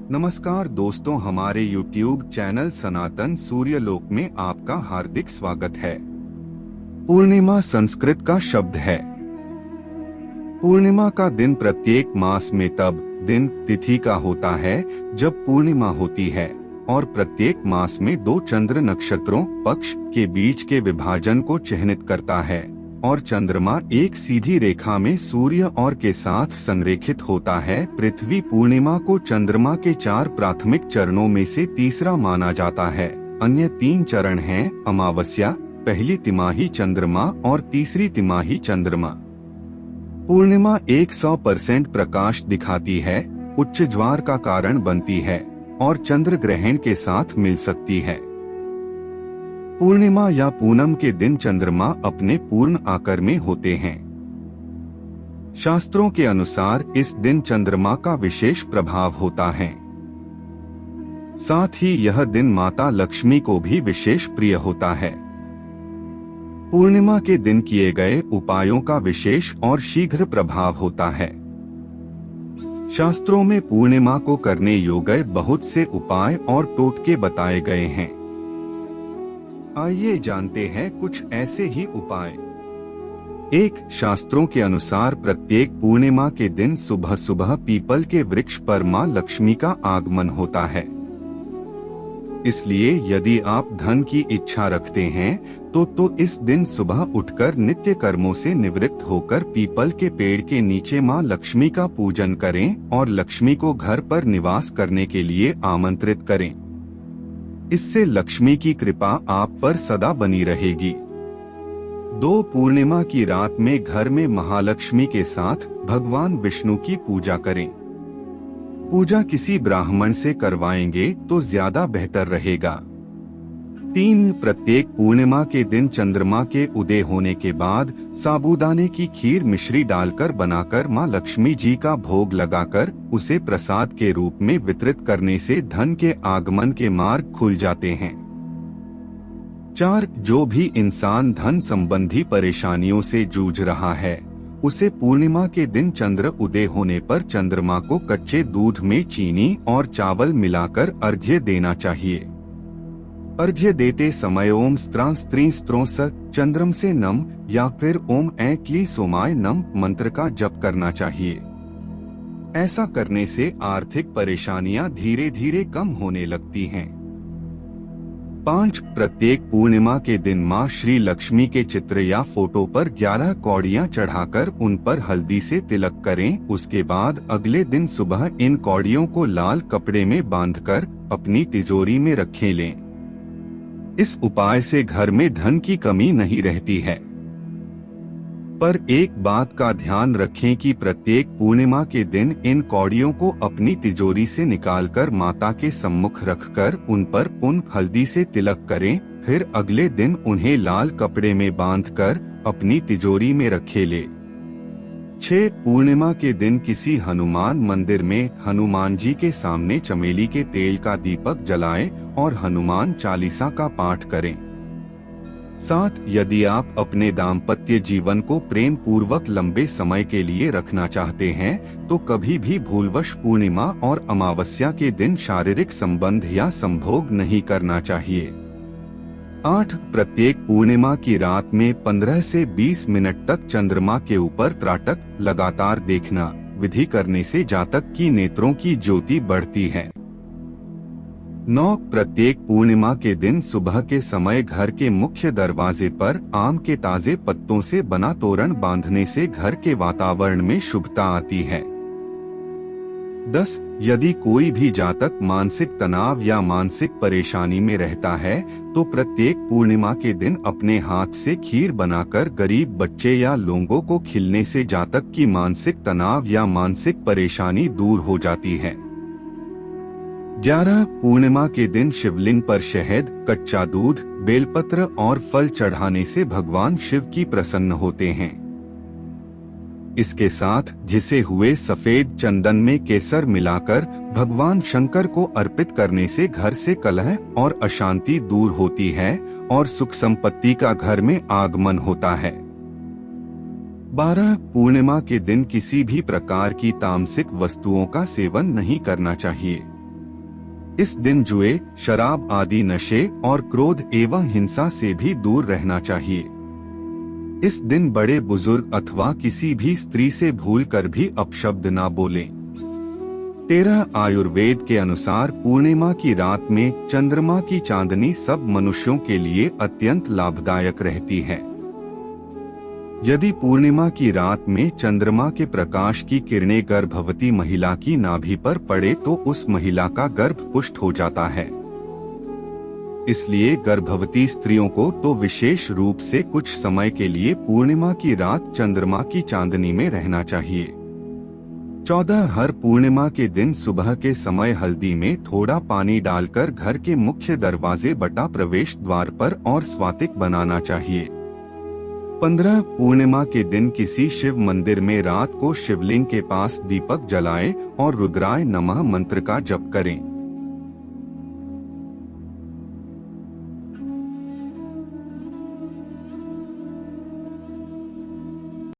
नमस्कार दोस्तों, हमारे YouTube चैनल सनातन सूर्यलोक में आपका हार्दिक स्वागत है। पूर्णिमा संस्कृत का शब्द है। पूर्णिमा का दिन प्रत्येक मास में तब दिन तिथि का होता है जब पूर्णिमा होती है और प्रत्येक मास में दो चंद्र नक्षत्रों पक्ष के बीच के विभाजन को चिह्नित करता है और चंद्रमा एक सीधी रेखा में सूर्य और के साथ संरेखित होता है। पृथ्वी पूर्णिमा को चंद्रमा के 4 प्राथमिक चरणों में से तीसरा माना जाता है। अन्य 3 चरण हैं अमावस्या, पहली तिमाही चंद्रमा और तीसरी तिमाही चंद्रमा। पूर्णिमा 100% प्रकाश दिखाती है, उच्च ज्वार का कारण बनती है और चंद्र ग्रहण के साथ मिल सकती है। पूर्णिमा या पूनम के दिन चंद्रमा अपने पूर्ण आकार में होते हैं। शास्त्रों के अनुसार इस दिन चंद्रमा का विशेष प्रभाव होता है। साथ ही यह दिन माता लक्ष्मी को भी विशेष प्रिय होता है। पूर्णिमा के दिन किए गए उपायों का विशेष और शीघ्र प्रभाव होता है। शास्त्रों में पूर्णिमा को करने योग्य बहुत से उपाय और टोटके बताए गए हैं। आइए जानते हैं कुछ ऐसे ही उपाय। 1. शास्त्रों के अनुसार प्रत्येक पूर्णिमा के दिन सुबह सुबह पीपल के वृक्ष पर मां लक्ष्मी का आगमन होता है। इसलिए यदि आप धन की इच्छा रखते हैं तो इस दिन सुबह उठकर नित्य कर्मों से निवृत्त होकर पीपल के पेड़ के नीचे मां लक्ष्मी का पूजन करें और लक्ष्मी को घर पर निवास करने के लिए आमंत्रित करें। इससे लक्ष्मी की कृपा आप पर सदा बनी रहेगी। 2. पूर्णिमा की रात में घर में महालक्ष्मी के साथ भगवान विष्णु की पूजा करें। पूजा किसी ब्राह्मण से करवाएंगे तो ज्यादा बेहतर रहेगा। 3. प्रत्येक पूर्णिमा के दिन चंद्रमा के उदय होने के बाद साबूदाने की खीर मिश्री डालकर बनाकर मां लक्ष्मी जी का भोग लगाकर उसे प्रसाद के रूप में वितरित करने से धन के आगमन के मार्ग खुल जाते हैं। 4. जो भी इंसान धन संबंधी परेशानियों से जूझ रहा है उसे पूर्णिमा के दिन चंद्र उदय होने पर चंद्रमा को कच्चे दूध में चीनी और चावल मिलाकर अर्घ्य देना चाहिए। अर्घ्य देते समय ओम स्त्री स्त्रोंस चंद्रम से नम या फिर ओम ऐ क्ली सोमाय नम मंत्र का जप करना चाहिए। ऐसा करने से आर्थिक परेशानियां धीरे धीरे कम होने लगती हैं। 5. प्रत्येक पूर्णिमा के दिन मां श्री लक्ष्मी के चित्र या फोटो पर 11 कौड़ियां चढ़ाकर उन पर हल्दी से तिलक करें। उसके बाद अगले दिन सुबह इन कौड़ियों को लाल कपड़े में बांधकर अपनी तिजोरी में रखे लें। इस उपाय से घर में धन की कमी नहीं रहती है। पर एक बात का ध्यान रखें कि प्रत्येक पूर्णिमा के दिन इन कौड़ियों को अपनी तिजोरी से निकालकर माता के सम्मुख रखकर उन पर पुनः हल्दी से तिलक करें। फिर अगले दिन उन्हें लाल कपड़े में बांधकर अपनी तिजोरी में रखे ले। 6. पूर्णिमा के दिन किसी हनुमान मंदिर में हनुमान जी के सामने चमेली के तेल का दीपक जलाएं और हनुमान चालीसा का पाठ करें। 7. यदि आप अपने दाम्पत्य जीवन को प्रेम पूर्वक लंबे समय के लिए रखना चाहते हैं तो कभी भी भूलवश पूर्णिमा और अमावस्या के दिन शारीरिक संबंध या संभोग नहीं करना चाहिए। 8. प्रत्येक पूर्णिमा की रात में 15 से 20 मिनट तक चंद्रमा के ऊपर त्राटक लगातार देखना विधि करने से जातक की नेत्रों की ज्योति बढ़ती है। 9. प्रत्येक पूर्णिमा के दिन सुबह के समय घर के मुख्य दरवाजे पर आम के ताजे पत्तों से बना तोरण बांधने से घर के वातावरण में शुभता आती है। 10. यदि कोई भी जातक मानसिक तनाव या मानसिक परेशानी में रहता है तो प्रत्येक पूर्णिमा के दिन अपने हाथ से खीर बनाकर गरीब बच्चे या लोगों को खिलाने से जातक की मानसिक तनाव या मानसिक परेशानी दूर हो जाती है। 11. पूर्णिमा के दिन शिवलिंग पर शहद, कच्चा दूध, बेलपत्र और फल चढ़ाने से भगवान शिव की प्रसन्न होते हैं। इसके साथ घिसे हुए सफेद चंदन में केसर मिलाकर भगवान शंकर को अर्पित करने से घर से कलह और अशांति दूर होती है और सुख संपत्ति का घर में आगमन होता है। 12. पूर्णिमा के दिन किसी भी प्रकार की तामसिक वस्तुओं का सेवन नहीं करना चाहिए। इस दिन जुए, शराब आदि नशे और क्रोध एवं हिंसा से भी दूर रहना चाहिए। इस दिन बड़े बुजुर्ग अथवा किसी भी स्त्री से भूलकर भी अपशब्द ना बोलें। 13 आयुर्वेद के अनुसार पूर्णिमा की रात में चंद्रमा की चांदनी सब मनुष्यों के लिए अत्यंत लाभदायक रहती है। यदि पूर्णिमा की रात में चंद्रमा के प्रकाश की किरणें गर्भवती महिला की नाभि पर पड़े तो उस महिला का गर्भ पुष्ट हो जाता है। इसलिए गर्भवती स्त्रियों को तो विशेष रूप से कुछ समय के लिए पूर्णिमा की रात चंद्रमा की चांदनी में रहना चाहिए। 14 हर पूर्णिमा के दिन सुबह के समय हल्दी में थोड़ा पानी डालकर घर के मुख्य दरवाजे बटा प्रवेश द्वार पर और स्वातिक बनाना चाहिए। 15 पूर्णिमा के दिन किसी शिव मंदिर में रात को शिवलिंग के पास दीपक जलाएं और रुद्राय नमः मंत्र का जप करें।